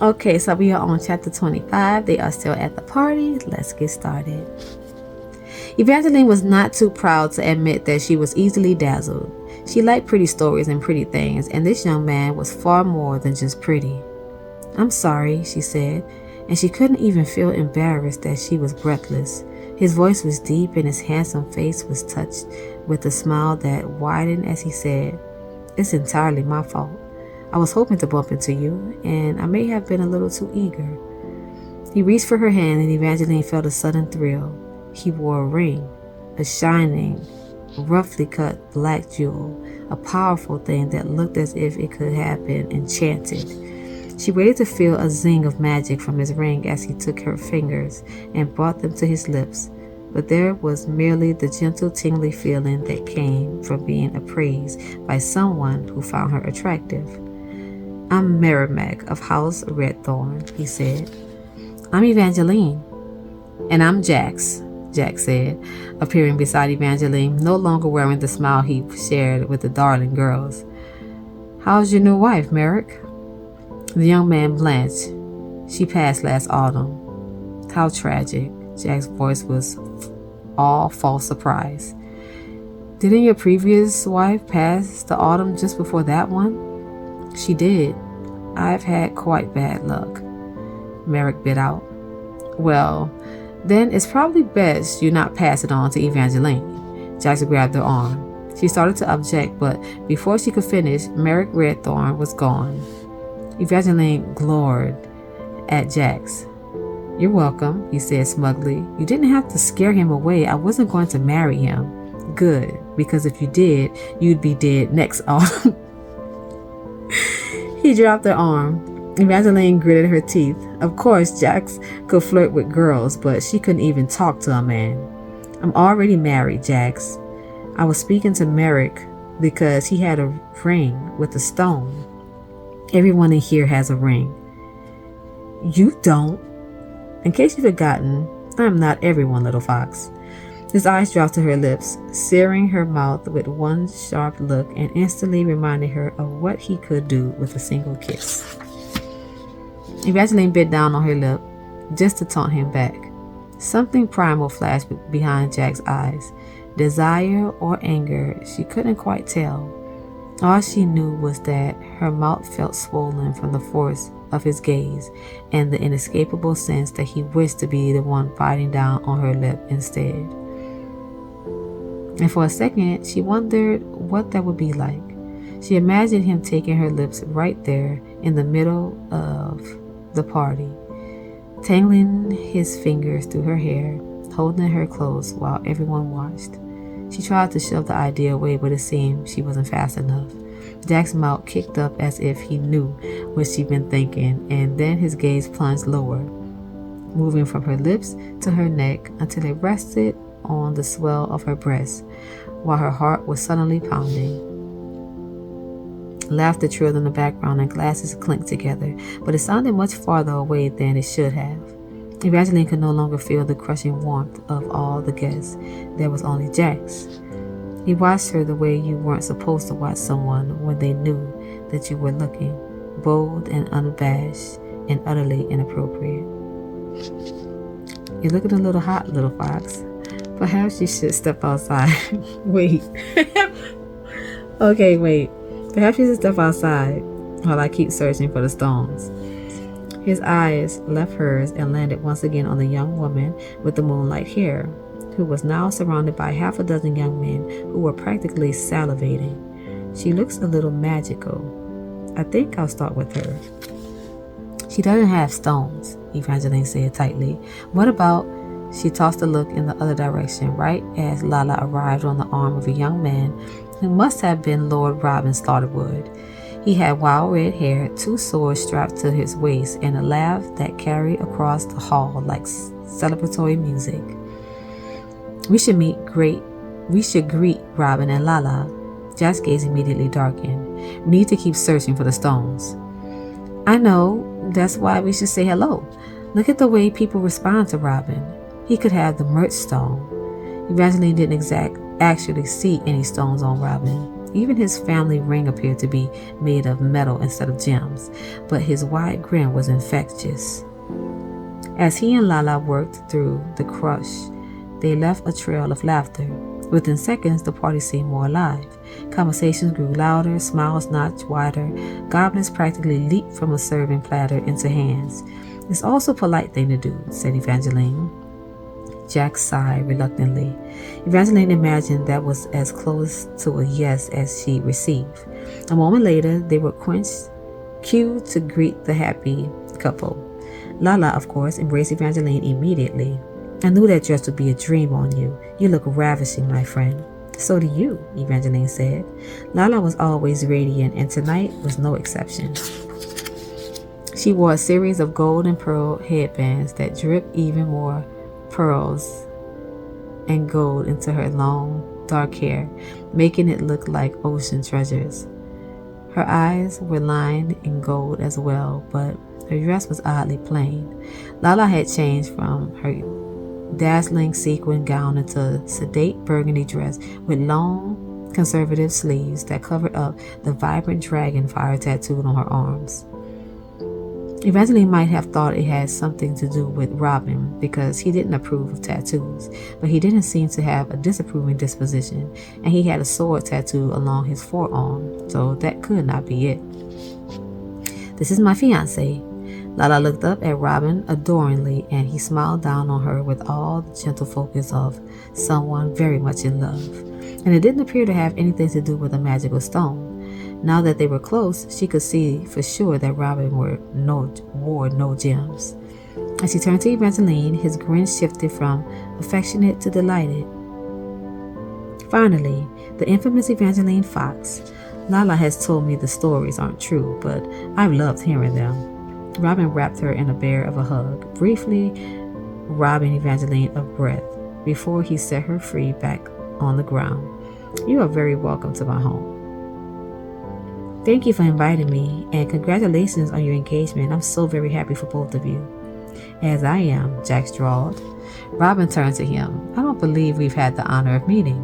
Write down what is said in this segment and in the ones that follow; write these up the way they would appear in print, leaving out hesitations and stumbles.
Okay, so we are on chapter 25. They are still at the party. Let's get started. Evangeline was not too proud to admit that she was easily dazzled. She liked pretty stories and pretty things, and this young man was far more than just pretty. "I'm sorry," she said, and she couldn't even feel embarrassed that she was breathless. His voice was deep and his handsome face was touched with a smile that widened as he said, "It's entirely my fault. I was hoping to bump into you, and I may have been a little too eager." He reached for her hand, and Evangeline felt a sudden thrill. He wore a ring, a shining, roughly cut black jewel, a powerful thing that looked as if it could have been enchanted. She waited to feel a zing of magic from his ring as he took her fingers and brought them to his lips, but there was merely the gentle tingly feeling that came from being appraised by someone who found her attractive. "I'm Merrimack of House Redthorn," he said. "I'm Evangeline." "And I'm Jax," Jack said, appearing beside Evangeline, no longer wearing the smile he shared with the Darling girls. "How's your new wife, Merrick?" The young man blanched. "She passed last autumn." "How tragic." Jack's voice was all false surprise. "Didn't your previous wife pass the autumn just before that one?" "She did. I've had quite bad luck," Merrick bit out. "Well, then it's probably best you not pass it on to Evangeline." Jackson grabbed her arm. She started to object, but before she could finish, Merrick Redthorn was gone. Evangeline glowered at Jax. "You're welcome," he said smugly. "You didn't have to scare him away. I wasn't going to marry him." "Good, because if you did, you'd be dead next autumn." He dropped her arm. Evangeline gritted her teeth. Of course, Jax could flirt with girls, but she couldn't even talk to a man. "I'm already married, Jax. I was speaking to Merrick because he had a ring with a stone. Everyone in here has a ring." "You don't." "In case you've forgotten, I am not everyone, little fox." His eyes dropped to her lips, searing her mouth with one sharp look and instantly reminding her of what he could do with a single kiss. Evangeline bit down on her lip, just to taunt him back. Something primal flashed behind Jack's eyes. Desire or anger, she couldn't quite tell. All she knew was that her mouth felt swollen from the force of his gaze and the inescapable sense that he wished to be the one biting down on her lip instead. And for a second, she wondered what that would be like. She imagined him taking her lips right there in the middle of the party, tangling his fingers through her hair, holding her close while everyone watched. She tried to shove the idea away, but it seemed she wasn't fast enough. Jack's mouth kicked up as if he knew what she'd been thinking, and then his gaze plunged lower, moving from her lips to her neck until it rested on the swell of her breast, while her heart was suddenly pounding. Laughter trilled in the background and glasses clinked together, but it sounded much farther away than it should have. Evangeline could no longer feel the crushing warmth of all the guests. There was only Jax. He watched her the way you weren't supposed to watch someone when they knew that you were looking, bold and unabashed and utterly inappropriate. "You're looking a little hot, little fox. Perhaps you should step outside." Wait. Okay, wait. "Perhaps you should step outside while I keep searching for the stones." His eyes left hers and landed once again on the young woman with the moonlight hair, who was now surrounded by half a dozen young men who were practically salivating. "She looks a little magical. I think I'll start with her." "She doesn't have stones," Evangeline said tightly. "What about—" She tossed a look in the other direction right as Lala arrived on the arm of a young man who must have been Lord Robin Slaughterwood. He had wild red hair, 2 swords strapped to his waist, and a laugh that carried across the hall like celebratory music. We should greet Robin and Lala." Jack's gaze immediately darkened. "We need to keep searching for the stones." "I know. That's why we should say hello. Look at the way people respond to Robin. He could have the merch stone." Evangeline didn't actually see any stones on Robin. Even his family ring appeared to be made of metal instead of gems, but his wide grin was infectious. As he and Lala worked through the crush, they left a trail of laughter. Within seconds, the party seemed more alive. Conversations grew louder, smiles notched wider. Goblets practically leaped from a serving platter into hands. "It's also a polite thing to do," said Evangeline. Jack sighed reluctantly. Evangeline imagined that was as close to a yes as she received. A moment later, they were cued to greet the happy couple. Lala, of course, embraced Evangeline immediately. "I knew that dress would be a dream on you. You look ravishing, my friend." "So do you," Evangeline said. Lala was always radiant, and tonight was no exception. She wore a series of gold and pearl headbands that dripped even more pearls and gold into her long, dark hair, making it look like ocean treasures. Her eyes were lined in gold as well, but her dress was oddly plain. Lala had changed from her dazzling sequin gown into a sedate burgundy dress with long, conservative sleeves that covered up the vibrant dragon fire tattooed on her arms. Evangeline might have thought it had something to do with Robin because he didn't approve of tattoos, but he didn't seem to have a disapproving disposition, and he had a sword tattoo along his forearm, so that could not be it. "This is my fiancé." Lala looked up at Robin adoringly, and he smiled down on her with all the gentle focus of someone very much in love. And it didn't appear to have anything to do with a magical stone. Now that they were close, she could see for sure that Robin wore no gems. As he turned to Evangeline, his grin shifted from affectionate to delighted. "Finally, the infamous Evangeline Fox. Lala has told me the stories aren't true, but I've loved hearing them." Robin wrapped her in a bear of a hug, briefly robbing Evangeline of breath before he set her free back on the ground. "You are very welcome to my home." "Thank you for inviting me, and congratulations on your engagement. I'm so very happy for both of you." "As I am," Jax drawled. Robin turned to him. "I don't believe we've had the honor of meeting."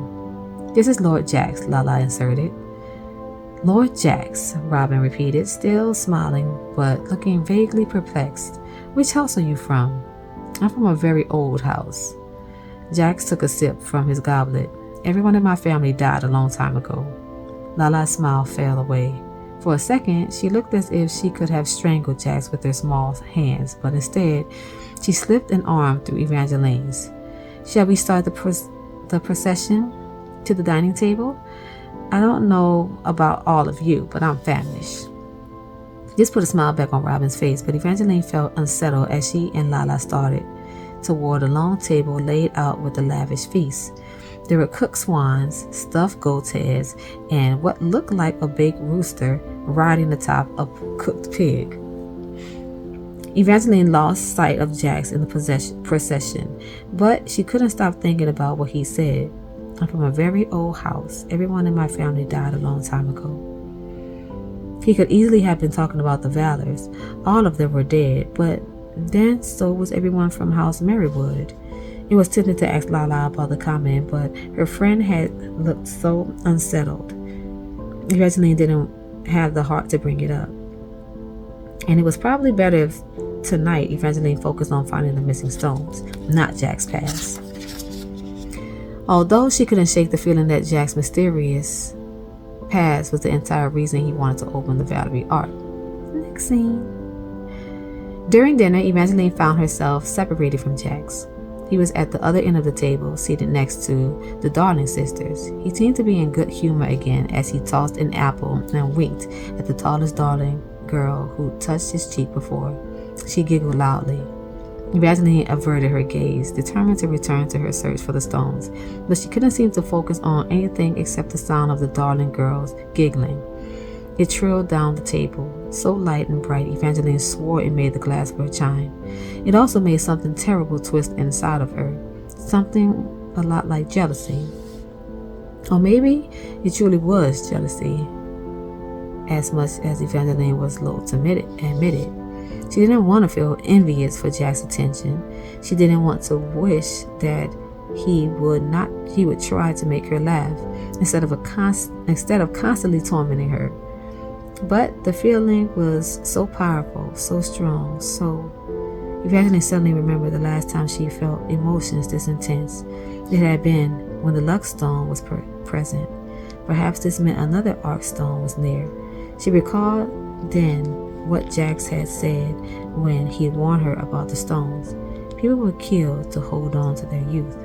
"This is Lord Jax," Lala inserted. "Lord Jax," Robin repeated, still smiling, but looking vaguely perplexed. "Which house are you from?" "I'm from a very old house." Jax took a sip from his goblet. "Everyone in my family died a long time ago." Lala's smile fell away. For a second, she looked as if she could have strangled Jax with her small hands, but instead, she slipped an arm through Evangeline's. "Shall we start the procession to the dining table? I don't know about all of you, but I'm famished." This put a smile back on Robin's face, but Evangeline felt unsettled as she and Lala started toward a long table laid out with a lavish feast. There were cooked swans, stuffed goat's heads, and what looked like a baked rooster riding atop a cooked pig. Evangeline lost sight of Jax in the procession, but she couldn't stop thinking about what he said. "I'm from a very old house. Everyone in my family died a long time ago." He could easily have been talking about the Valors. All of them were dead, but then so was everyone from House Merrywood. It was tempting to ask Lala about the comment, but her friend had looked so unsettled. Evangeline didn't have the heart to bring it up. And it was probably better if tonight Evangeline focused on finding the missing stones, not Jack's past. Although she couldn't shake the feeling that Jack's mysterious past was the entire reason he wanted to open the Valerie art. Next scene. During dinner, Evangeline found herself separated from Jax. He was at the other end of the table, seated next to the Darling sisters. He seemed to be in good humor again as he tossed an apple and winked at the tallest Darling girl who touched his cheek before. She giggled loudly. Evangeline averted her gaze, determined to return to her search for the stones, but she couldn't seem to focus on anything except the sound of the Darling girls giggling. It trilled down the table, so light and bright Evangeline swore it made the glassware chime. It also made something terrible twist inside of her, something a lot like jealousy. Or maybe it truly was jealousy, as much as Evangeline was loath to admit it. She didn't want to feel envious for Jack's attention. She didn't want to wish that he would try to make her laugh. instead of constantly tormenting her. But the feeling was so powerful, so strong, so Evangeline suddenly remembered the last time she felt emotions this intense. It had been when the luck stone was present. Perhaps this meant another arc stone was near. She recalled then what Jax had said when he had warned her about the stones. People were killed to hold on to their youth.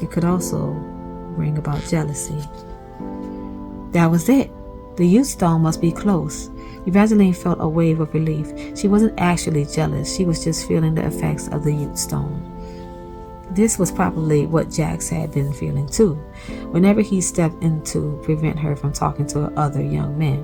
It could also bring about jealousy. That was it. The youth stone must be close. Evangeline felt a wave of relief. She wasn't actually jealous. She was just feeling the effects of the youth stone. This was probably what Jax had been feeling too, whenever he stepped in to prevent her from talking to other young men.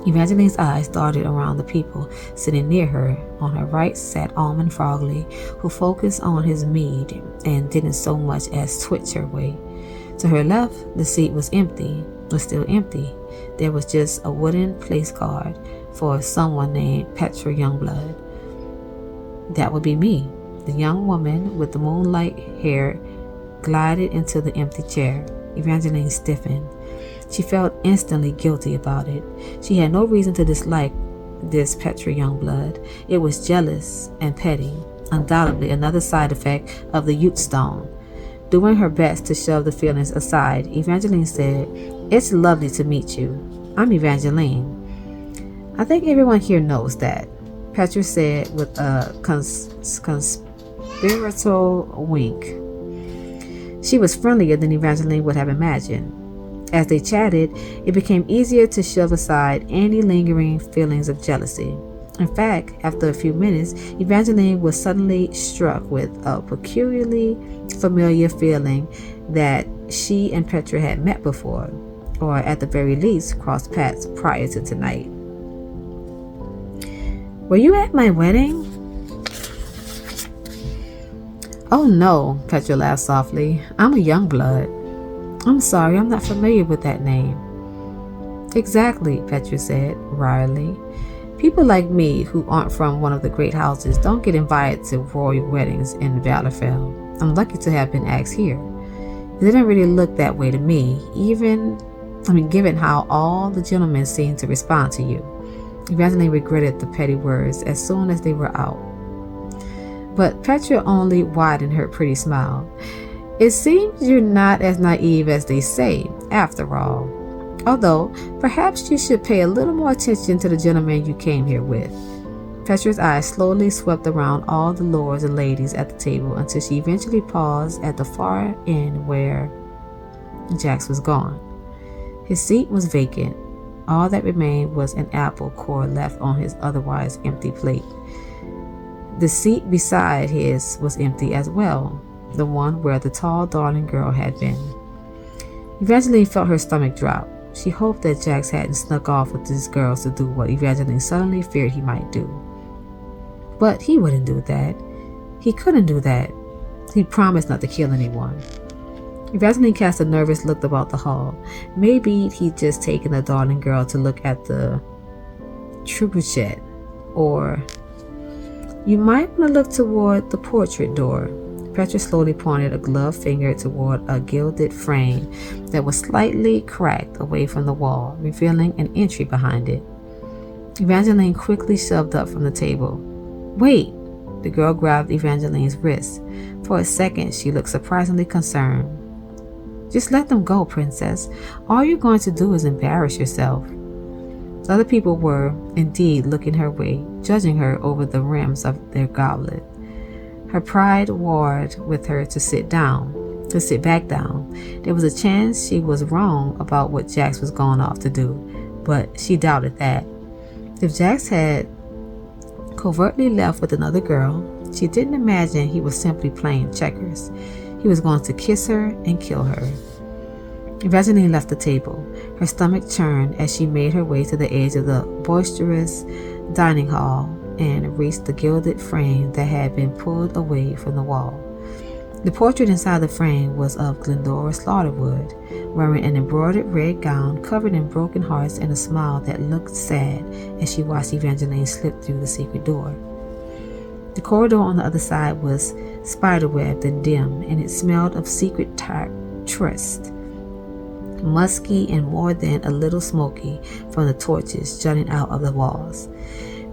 Evangeline's eyes darted around the people sitting near her. On her right sat Almond Frogley, who focused on his mead and didn't so much as twitch her way. To her left, the seat was still empty. There was just a wooden place card for someone named Petra Youngblood. That would be me. The young woman with the moonlight hair glided into the empty chair. Evangeline stiffened. She felt instantly guilty about it. She had no reason to dislike this Petra Youngblood. It was jealous and petty, undoubtedly another side effect of the youth stone. Doing her best to shove the feelings aside, Evangeline said, "It's lovely to meet you. I'm Evangeline. I think everyone here knows that," Petra said with a conspiratorial wink. She was friendlier than Evangeline would have imagined. As they chatted, it became easier to shove aside any lingering feelings of jealousy. In fact, after a few minutes, Evangeline was suddenly struck with a peculiarly familiar feeling that she and Petra had met before, or at the very least crossed paths prior to tonight. "Were you at my wedding?" "Oh no," Petra laughed softly. "I'm a Youngblood." "I'm sorry, I'm not familiar with that name." "Exactly," Petra said wryly. "People like me who aren't from one of the great houses don't get invited to royal weddings in Valorfell. I'm lucky to have been asked here. It didn't really look that way to me, given how all the gentlemen seemed to respond to you." Evangeline regretted the petty words as soon as they were out. But Petra only widened her pretty smile. "It seems you're not as naive as they say, after all. Although, perhaps you should pay a little more attention to the gentleman you came here with." Petra's eyes slowly swept around all the lords and ladies at the table until she eventually paused at the far end where Jax was gone. His seat was vacant. All that remained was an apple core left on his otherwise empty plate. The seat beside his was empty as well, the one where the tall, darling girl had been. Evangeline felt her stomach drop. She hoped that Jax hadn't snuck off with these girls to do what Evangeline suddenly feared he might do. But he wouldn't do that. He couldn't do that. He promised not to kill anyone. Evangeline cast a nervous look about the hall. Maybe he'd just taken the darling girl to look at the trebuchet, or "You might want to look toward the portrait door." Petra slowly pointed a gloved finger toward a gilded frame that was slightly cracked away from the wall, revealing an entry behind it. Evangeline quickly shoved up from the table. "Wait!" The girl grabbed Evangeline's wrist. For a second, she looked surprisingly concerned. "Just let them go, princess. All you're going to do is embarrass yourself." Other people were, indeed, looking her way, judging her over the rims of their goblet. Her pride warred with her to sit back down. There was a chance she was wrong about what Jax was going off to do, but she doubted that. If Jax had covertly left with another girl, she didn't imagine he was simply playing checkers. He was going to kiss her and kill her. Evangeline left the table. Her stomach churned as she made her way to the edge of the boisterous dining hall and reached the gilded frame that had been pulled away from the wall. The portrait inside the frame was of Glendora Slaughterwood, wearing an embroidered red gown covered in broken hearts and a smile that looked sad as she watched Evangeline slip through the secret door. The corridor on the other side was spiderwebbed and dim, and it smelled of secret tryst, musky and more than a little smoky from the torches jutting out of the walls.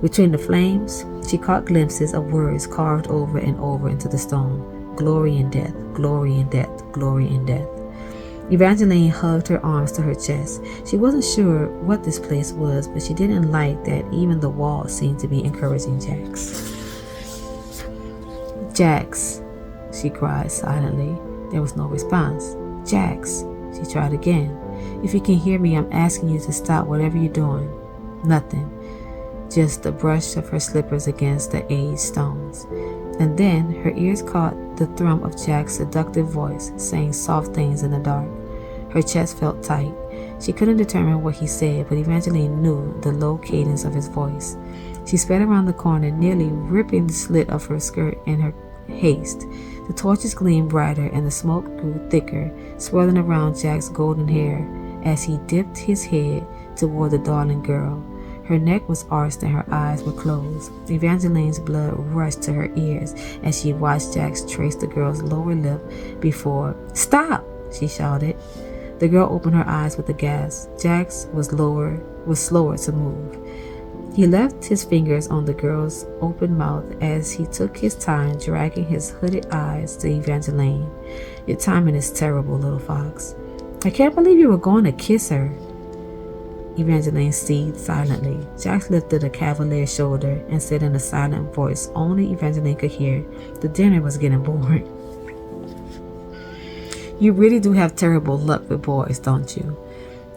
Between the flames, she caught glimpses of words carved over and over into the stone. Glory in death, glory in death, glory in death. Evangeline hugged her arms to her chest. She wasn't sure what this place was, but she didn't like that even the walls seemed to be encouraging Jax. Jax, she cried silently. There was no response. Jax, she tried again. If you can hear me, I'm asking you to stop whatever you're doing. Nothing. Just the brush of her slippers against the aged stones. And then her ears caught the thrum of Jack's seductive voice saying soft things in the dark. Her chest felt tight. She couldn't determine what he said, but Evangeline knew the low cadence of his voice. She sped around the corner, nearly ripping the slit of her skirt in her haste. The torches gleamed brighter and the smoke grew thicker, swirling around Jack's golden hair as he dipped his head toward the darling girl. Her neck was arched and her eyes were closed. Evangeline's blood rushed to her ears as she watched Jax trace the girl's lower lip before. "Stop!" she shouted. The girl opened her eyes with a gasp. Jax was slower to move. He left his fingers on the girl's open mouth as he took his time dragging his hooded eyes to Evangeline. "Your timing is terrible, little fox. I can't believe you were going to kiss her." Evangeline seethed silently. Jax lifted a cavalier shoulder and said in a silent voice only Evangeline could hear, "The dinner was getting boring." "You really do have terrible luck with boys, don't you?"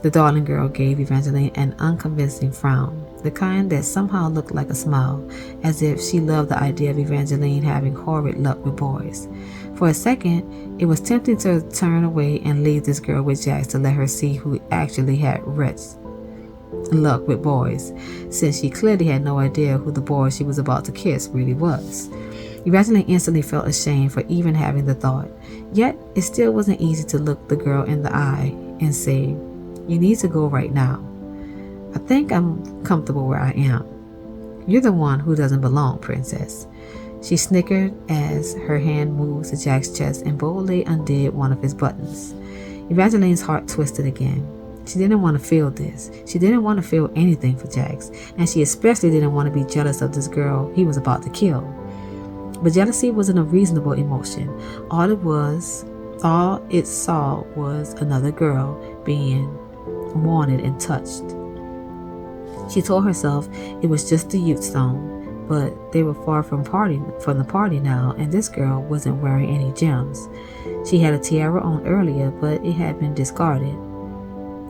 The darling girl gave Evangeline an unconvincing frown, the kind that somehow looked like a smile, as if she loved the idea of Evangeline having horrid luck with boys. For a second, it was tempting to turn away and leave this girl with Jax to let her see who actually had wretched luck with boys, since she clearly had no idea who the boy she was about to kiss really was. Evangeline instantly felt ashamed for even having the thought, yet it still wasn't easy to look the girl in the eye and say, "You need to go right now. I think I'm comfortable where I am. You're the one who doesn't belong, princess." She snickered as her hand moved to Jack's chest and boldly undid one of his buttons. Evangeline's heart twisted again. She didn't want to feel this. She didn't want to feel anything for Jax, and she especially didn't want to be jealous of this girl he was about to kill. But jealousy wasn't a reasonable emotion. All it saw was another girl being wanted and touched. She told herself it was just the Ute stone, but they were far from the party now, and this girl wasn't wearing any gems. She had a tiara on earlier, but it had been discarded.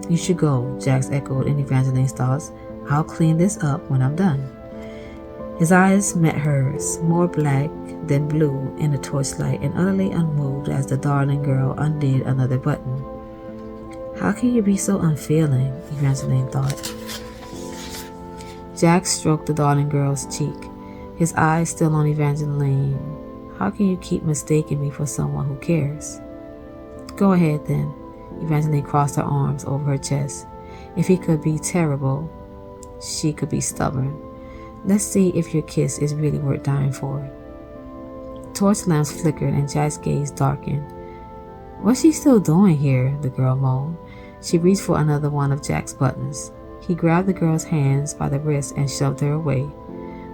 "You should go," Jax echoed in Evangeline's thoughts. "I'll clean this up when I'm done." His eyes met hers, more black than blue in the torchlight, and utterly unmoved as the darling girl undid another button. "How can you be so unfeeling?" Evangeline thought. Jax stroked the darling girl's cheek, his eyes still on Evangeline. "How can you keep mistaking me for someone who cares?" "Go ahead then." Evangeline crossed her arms over her chest. If he could be terrible, she could be stubborn. "Let's see if your kiss is really worth dying for." Torch lamps flickered and Jack's gaze darkened. "What's she still doing here?" the girl moaned. She reached for another one of Jack's buttons. He grabbed the girl's hands by the wrist and shoved her away.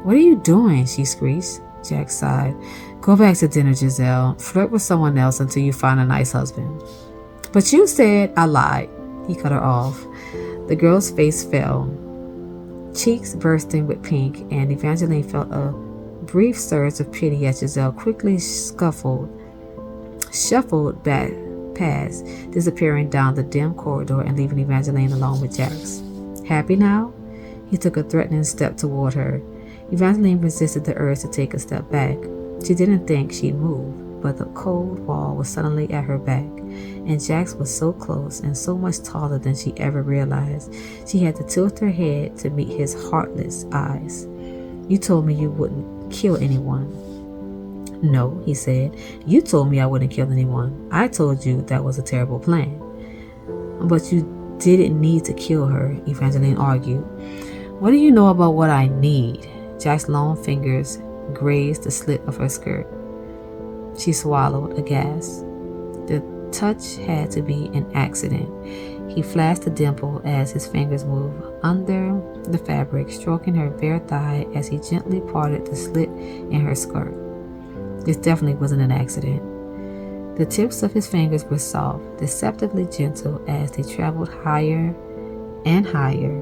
"What are you doing?" she screeched. Jack sighed. "Go back to dinner, Giselle. Flirt with someone else until you find a nice husband." "But you said—" "I lied." He cut her off. The girl's face fell, cheeks bursting with pink, and Evangeline felt a brief surge of pity as Giselle quickly shuffled back past, disappearing down the dim corridor and leaving Evangeline alone with Jax. "Happy now?" He took a threatening step toward her. Evangeline resisted the urge to take a step back. She didn't think she'd move, but the cold wall was suddenly at her back, and Jax was so close and so much taller than she ever realized. She had to tilt her head to meet his heartless eyes. "You told me you wouldn't kill anyone." "No," he said. "You told me I wouldn't kill anyone. I told you that was a terrible plan." "But you didn't need to kill her," Evangeline argued. "What do you know about what I need?" Jack's long fingers grazed the slit of her skirt. She swallowed, aghast. touch had to be an accident. He flashed a dimple as his fingers moved under the fabric, stroking her bare thigh as he gently parted the slit in her skirt. This definitely wasn't an accident. The tips of his fingers were soft, deceptively gentle as they traveled higher and higher.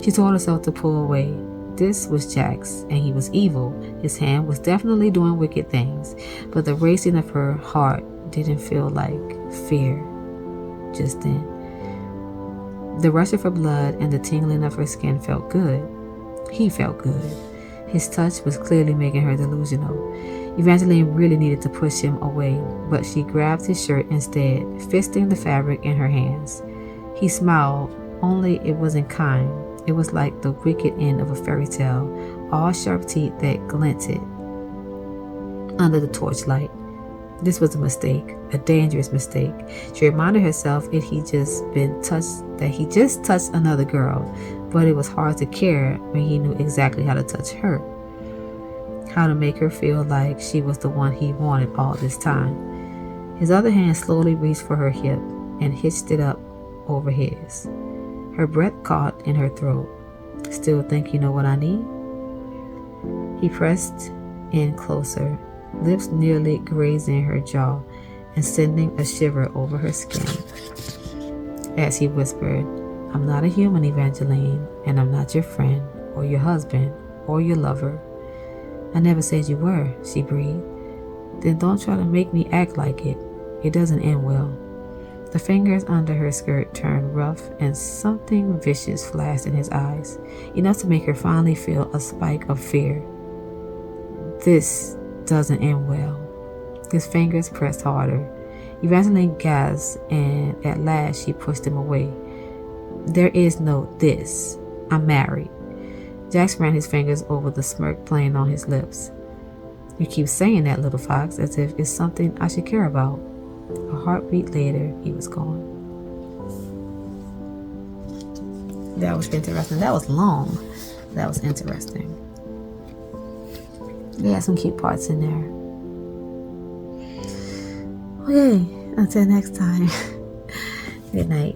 She told herself to pull away. This was Jax, and he was evil. His hand was definitely doing wicked things, but the racing of her heart didn't feel like fear just then. The rush of her blood and the tingling of her skin felt good. He felt good. His touch was clearly making her delusional. Evangeline really needed to push him away, but she grabbed his shirt instead, fisting the fabric in her hands. He smiled, only it wasn't kind. It was like the wicked end of a fairy tale, all sharp teeth that glinted under the torchlight. This was a mistake, a dangerous mistake. She reminded herself that he just touched another girl, but it was hard to care when he knew exactly how to touch her, how to make her feel like she was the one he wanted all this time. His other hand slowly reached for her hip and hitched it up over his. Her breath caught in her throat. Still think you know what I need? He pressed in closer, lips nearly grazing her jaw and sending a shiver over her skin. As he whispered, I'm not a human, Evangeline, and I'm not your friend or your husband or your lover. I never said you were, she breathed. Then don't try to make me act like it. It doesn't end well. The fingers under her skirt turned rough and something vicious flashed in his eyes, enough to make her finally feel a spike of fear. This doesn't end well. His fingers pressed harder. Evangeline gasped, and at last she pushed him away. There is no this. I'm married. Jax ran his fingers over the smirk playing on his lips. You keep saying that, little fox, as if it's something I should care about. A heartbeat later, he was gone. That was interesting. That was long. That was interesting. They had some cute parts in there. Okay, until next time. Good night.